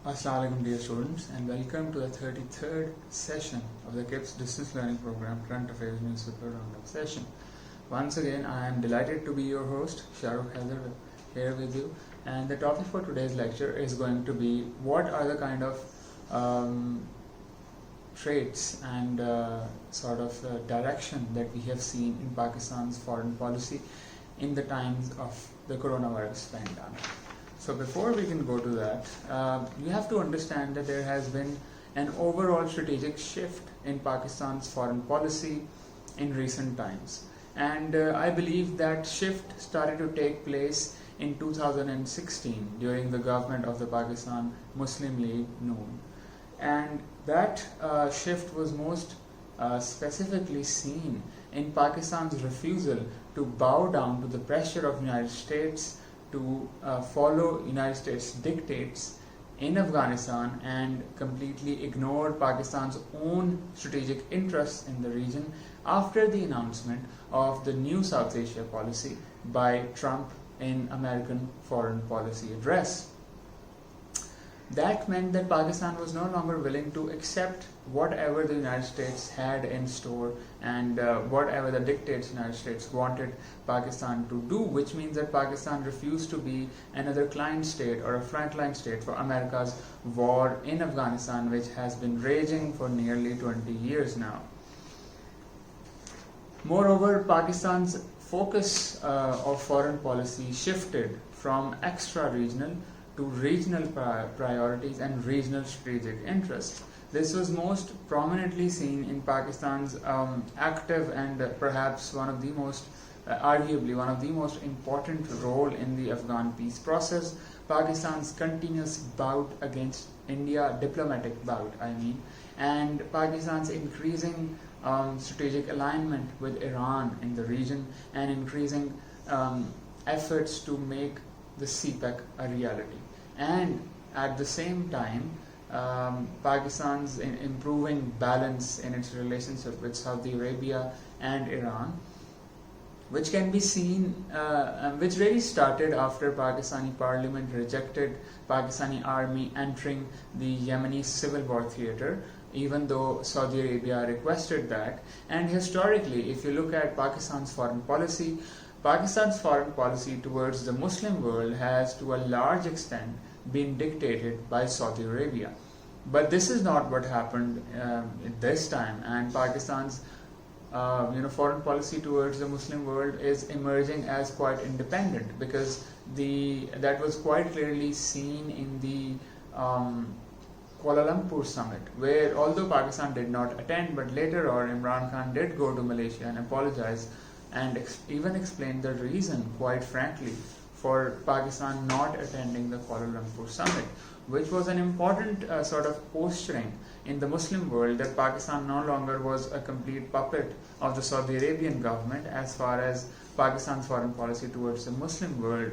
Assalamualaikum dear students, and welcome to the 33rd session of the KIPS Distance Learning Program Current Affairs Newspaper Roundup session. Once again, I am delighted to be your host, Shahrukh Haider, here with you, and the topic for today's lecture is going to be what are the kind of traits and direction that we have seen in Pakistan's foreign policy in the times of the coronavirus pandemic. So before we can go to that, you have to understand that there has been an overall strategic shift in Pakistan's foreign policy in recent times. And I believe that shift started to take place in 2016 during the government of the Pakistan Muslim League Noon. And that shift was most specifically seen in Pakistan's refusal to bow down to the pressure of the United States to follow United States dictates in Afghanistan and completely ignore Pakistan's own strategic interests in the region after the announcement of the new South Asia policy by Trump in American foreign policy address. That meant that Pakistan was no longer willing to accept whatever the United States had in store and whatever the dictates the United States wanted Pakistan to do, which means that Pakistan refused to be another client state or a frontline state for America's war in Afghanistan, which has been raging for nearly 20 years now. Moreover, Pakistan's focus of foreign policy shifted from extra-regional to regional priorities and regional strategic interests. This was most prominently seen in Pakistan's active and perhaps arguably one of the most important role in the Afghan peace process, Pakistan's continuous bout against India, diplomatic bout and Pakistan's increasing strategic alignment with Iran in the region and increasing efforts to make the CPEC a reality. And at the same time, Pakistan's improving balance in its relationship with Saudi Arabia and Iran, which can be seen, which really started after Pakistani parliament rejected Pakistani army entering the Yemeni Civil War theater, even though Saudi Arabia requested that. And historically, if you look at Pakistan's foreign policy towards the Muslim world has to a large extent been dictated by Saudi Arabia. But this is not what happened this time, and Pakistan's foreign policy towards the Muslim world is emerging as quite independent, because that was quite clearly seen in the Kuala Lumpur summit, where although Pakistan did not attend, but later on Imran Khan did go to Malaysia and apologize and even explain the reason, quite frankly, for Pakistan not attending the Kuala Lumpur summit, which was an important sort of posturing in the Muslim world that Pakistan no longer was a complete puppet of the Saudi Arabian government as far as Pakistan's foreign policy towards the Muslim world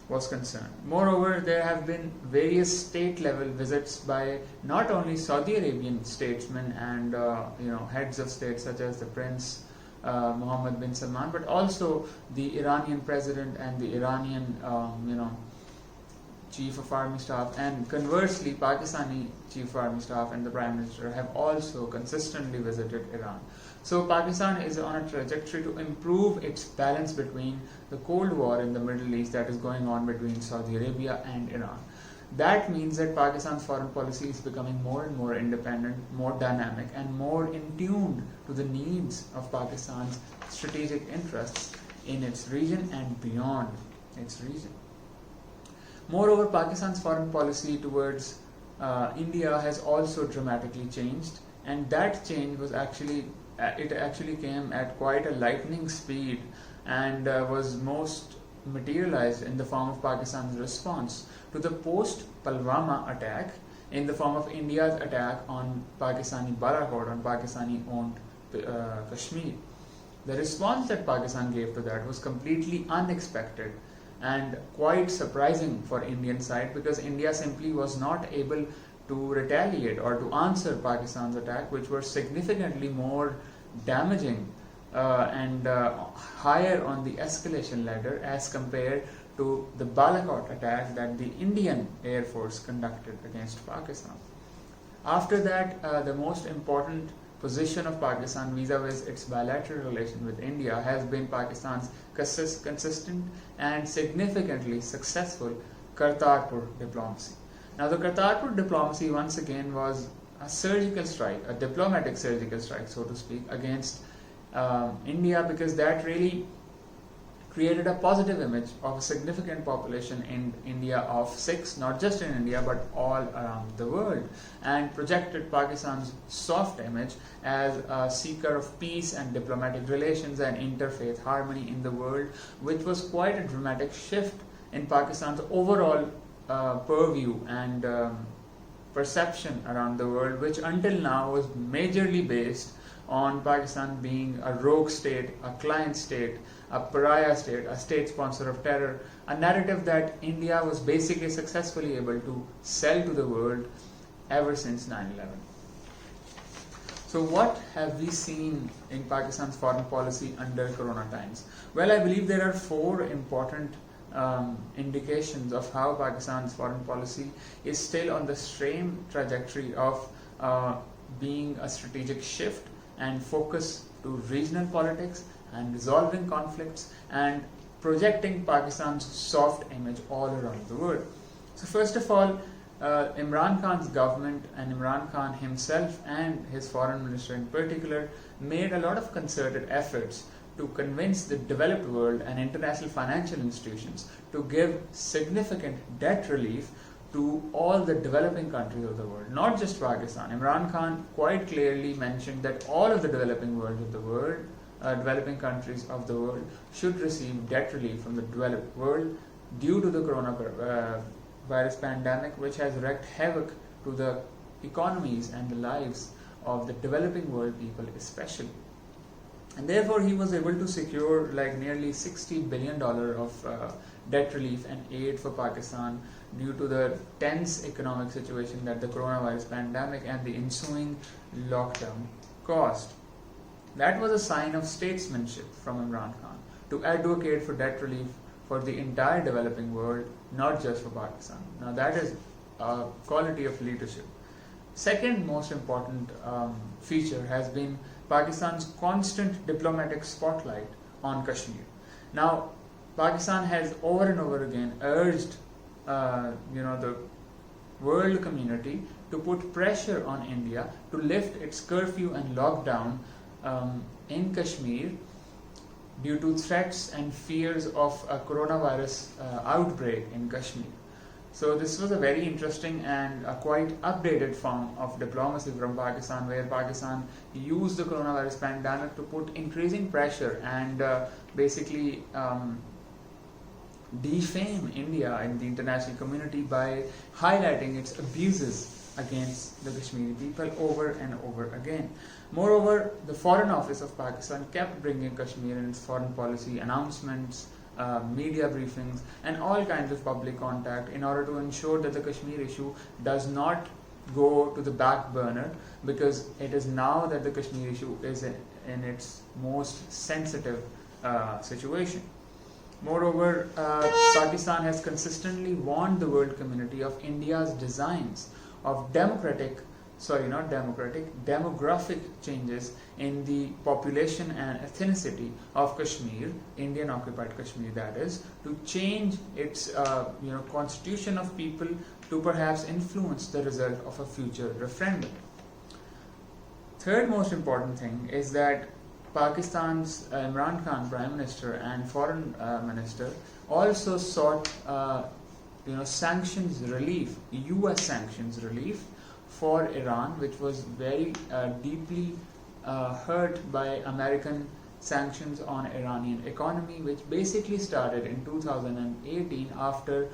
was concerned. Moreover, there have been various state-level visits by not only Saudi Arabian statesmen and heads of state such as the Prince Mohammed bin Salman, but also the Iranian president and the Iranian chief of army staff, and conversely Pakistani chief of army staff and the prime minister have also consistently visited Iran. So Pakistan is on a trajectory to improve its balance between the Cold War in the Middle East that is going on between Saudi Arabia and Iran. That means that Pakistan's foreign policy is becoming more and more independent, more dynamic, and more in tune to the needs of Pakistan's strategic interests in its region and beyond its region. Moreover, Pakistan's foreign policy towards India has also dramatically changed, and that change was actually came at quite a lightning speed and was most materialized in the form of Pakistan's response to the post-Pulwama attack in the form of India's attack on Pakistani Balakot, on Pakistani-owned Kashmir. The response that Pakistan gave to that was completely unexpected and quite surprising for Indian side, because India simply was not able to retaliate or to answer Pakistan's attack, which were significantly more damaging and higher on the escalation ladder as compared to the Balakot attack that the Indian Air Force conducted against Pakistan. After that, the most important position of Pakistan vis-a-vis its bilateral relation with India has been Pakistan's consistent and significantly successful Kartarpur Diplomacy. Now, the Kartarpur Diplomacy once again was a surgical strike, a diplomatic surgical strike, so to speak, against India, because that really created a positive image of a significant population in India of Sikhs, not just in India but all around the world, and projected Pakistan's soft image as a seeker of peace and diplomatic relations and interfaith harmony in the world, which was quite a dramatic shift in Pakistan's overall purview and perception around the world, which until now was majorly based on Pakistan being a rogue state, a client state, a pariah state, a state sponsor of terror, a narrative that India was basically successfully able to sell to the world ever since 9/11. So what have we seen in Pakistan's foreign policy under Corona times? Well, I believe there are four important indications of how Pakistan's foreign policy is still on the same trajectory of being a strategic shift and focus to regional politics and resolving conflicts and projecting Pakistan's soft image all around the world. So first of all, Imran Khan's government and Imran Khan himself and his foreign minister in particular made a lot of concerted efforts to convince the developed world and international financial institutions to give significant debt relief to all the developing countries of the world, not just Pakistan. Imran Khan quite clearly mentioned that all of the developing developing countries of the world should receive debt relief from the developed world due to the coronavirus pandemic, which has wreaked havoc to the economies and the lives of the developing world people especially. And therefore he was able to secure like nearly $60 billion of debt relief and aid for Pakistan due to the tense economic situation that the coronavirus pandemic and the ensuing lockdown caused. That was a sign of statesmanship from Imran Khan to advocate for debt relief for the entire developing world, not just for Pakistan. Now that is a quality of leadership. Second most important feature has been Pakistan's constant diplomatic spotlight on Kashmir. Now, Pakistan has over and over again urged the world community to put pressure on India to lift its curfew and lockdown in Kashmir due to threats and fears of a coronavirus outbreak in Kashmir. So this was a very interesting and a quite updated form of diplomacy from Pakistan, where Pakistan used the coronavirus pandemic to put increasing pressure and basically defame India in the international community by highlighting its abuses against the Kashmiri people over and over again. Moreover, the Foreign Office of Pakistan kept bringing Kashmir in its foreign policy announcements, media briefings and all kinds of public contact in order to ensure that the Kashmir issue does not go to the back burner, because it is now that the Kashmir issue is in its most sensitive situation. Moreover, Pakistan has consistently warned the world community of India's designs of demographic changes in the population and ethnicity of Kashmir, Indian occupied Kashmir that is, to change its constitution of people to perhaps influence the result of a future referendum. Third most important thing is that Pakistan's Imran Khan, Prime Minister and Foreign Minister, also sought sanctions relief, US sanctions relief for Iran, which was very deeply hurt by American sanctions on Iranian economy, which basically started in 2018 after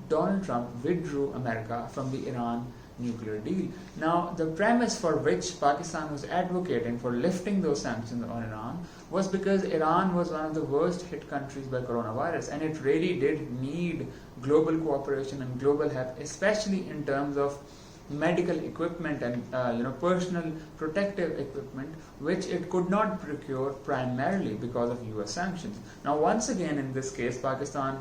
Donald Trump withdrew America from the Iran nuclear deal. Now, the premise for which Pakistan was advocating for lifting those sanctions on Iran was because Iran was one of the worst hit countries by coronavirus, and it really did need global cooperation and global help, especially in terms of medical equipment and personal protective equipment, which it could not procure primarily because of US sanctions. Now, once again in this case, Pakistan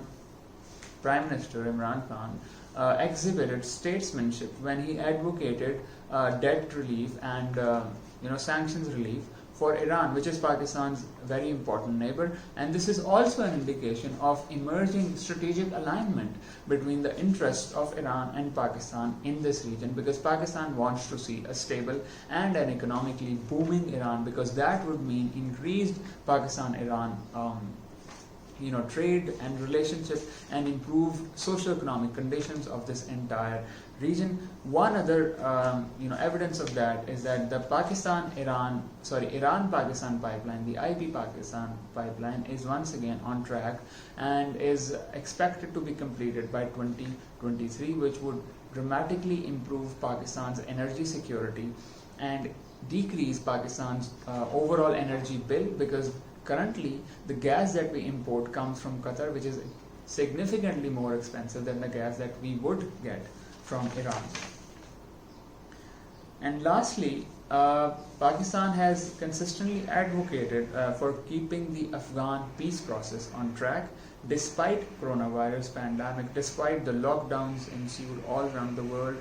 Prime Minister Imran Khan exhibited statesmanship when he advocated debt relief and sanctions relief for Iran, which is Pakistan's very important neighbor. And this is also an indication of emerging strategic alignment between the interests of Iran and Pakistan in this region, because Pakistan wants to see a stable and an economically booming Iran, because that would mean increased Pakistan-Iran trade and relationship and improve socio-economic conditions of this entire region. One other evidence of that is that the Iran-Pakistan pipeline, the IP-Pakistan pipeline, is once again on track and is expected to be completed by 2023, which would dramatically improve Pakistan's energy security and decrease Pakistan's overall energy bill, because currently the gas that we import comes from Qatar, which is significantly more expensive than the gas that we would get from Iran. And lastly, Pakistan has consistently advocated for keeping the Afghan peace process on track despite coronavirus pandemic, despite the lockdowns ensued all around the world.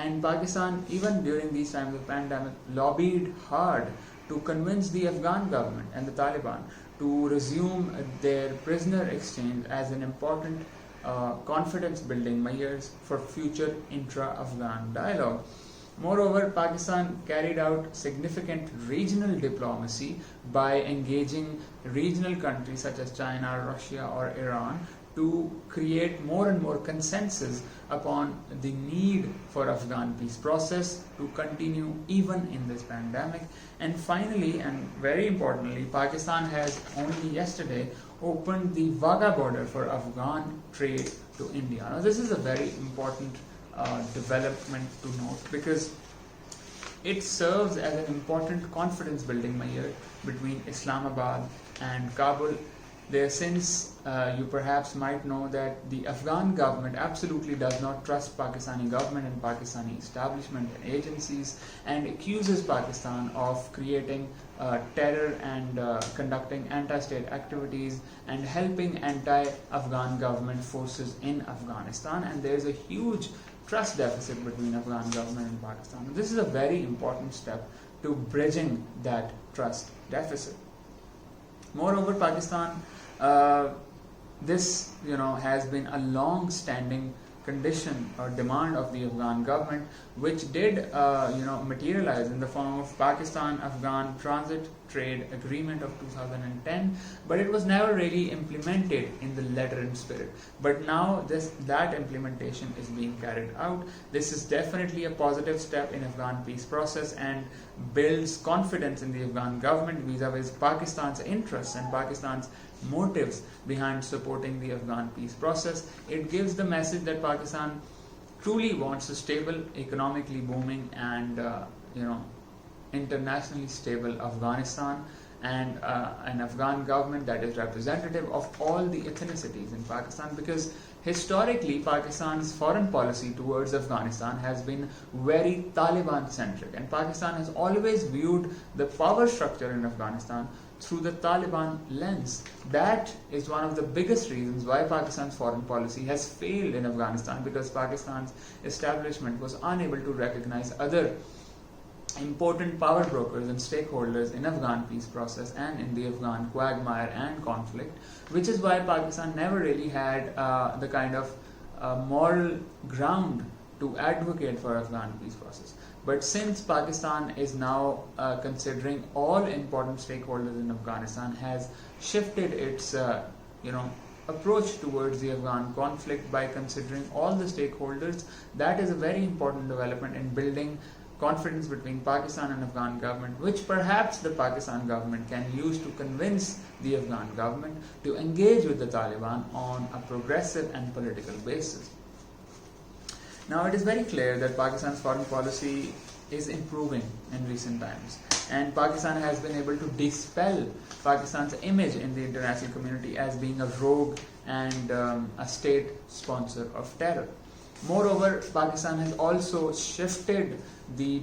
And Pakistan, even during these times of pandemic, lobbied hard to convince the Afghan government and the Taliban to resume their prisoner exchange as an important confidence building measures for future intra-Afghan dialogue. Moreover, Pakistan carried out significant regional diplomacy by engaging regional countries such as China, Russia or Iran to create more and more consensus upon the need for Afghan peace process to continue even in this pandemic. And finally, and very importantly, Pakistan has only yesterday opened the Wagah border for Afghan trade to India. Now, this is a very important development to note, because it serves as an important confidence building measure between Islamabad and Kabul. Since you perhaps might know that the Afghan government absolutely does not trust Pakistani government and Pakistani establishment and agencies, and accuses Pakistan of creating terror and conducting anti-state activities and helping anti-Afghan government forces in Afghanistan, and there is a huge trust deficit between Afghan government and Pakistan. This is a very important step to bridging that trust deficit. Moreover, Pakistan, this has been a long-standing condition or demand of the Afghan government, which did materialize in the form of Pakistan-Afghan Transit Trade Agreement of 2010, but it was never really implemented in the letter and spirit. But now that implementation is being carried out. This is definitely a positive step in Afghan peace process and builds confidence in the Afghan government vis-a-vis Pakistan's interests and Pakistan's motives behind supporting the Afghan peace process. It gives the message that Pakistan truly wants a stable, economically booming and internationally stable Afghanistan, and an Afghan government that is representative of all the ethnicities in Pakistan, because historically Pakistan's foreign policy towards Afghanistan has been very Taliban centric, and Pakistan has always viewed the power structure in Afghanistan through the Taliban lens. That is one of the biggest reasons why Pakistan's foreign policy has failed in Afghanistan, because Pakistan's establishment was unable to recognize other important power brokers and stakeholders in Afghan peace process and in the Afghan quagmire and conflict, which is why Pakistan never really had the kind of moral ground to advocate for Afghan peace process. But since Pakistan is now considering all important stakeholders in Afghanistan, has shifted its approach towards the Afghan conflict by considering all the stakeholders, that is a very important development in building confidence between Pakistan and Afghan government, which perhaps the Pakistan government can use to convince the Afghan government to engage with the Taliban on a progressive and political basis. Now, it is very clear that Pakistan's foreign policy is improving in recent times, and Pakistan has been able to dispel Pakistan's image in the international community as being a rogue and a state sponsor of terror. Moreover, Pakistan has also shifted the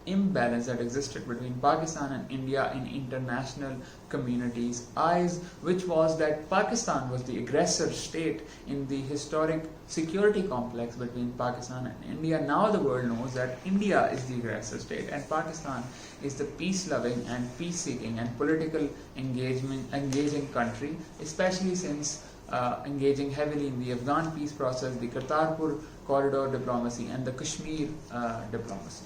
imbalance that existed between Pakistan and India in international community's eyes, which was that Pakistan was the aggressor state in the historic security complex between Pakistan and India. Now the world knows that India is the aggressor state and Pakistan is the peace-loving and peace-seeking and political engaging country, especially since engaging heavily in the Afghan peace process, the Kartarpur corridor diplomacy, and the Kashmir diplomacy.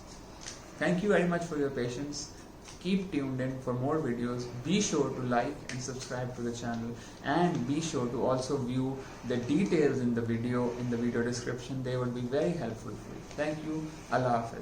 Thank you very much for your patience. Keep tuned in for more videos. Be sure to like and subscribe to the channel, and be sure to also view the details in the video description. They will be very helpful for you. Thank you. Allah Hafiz.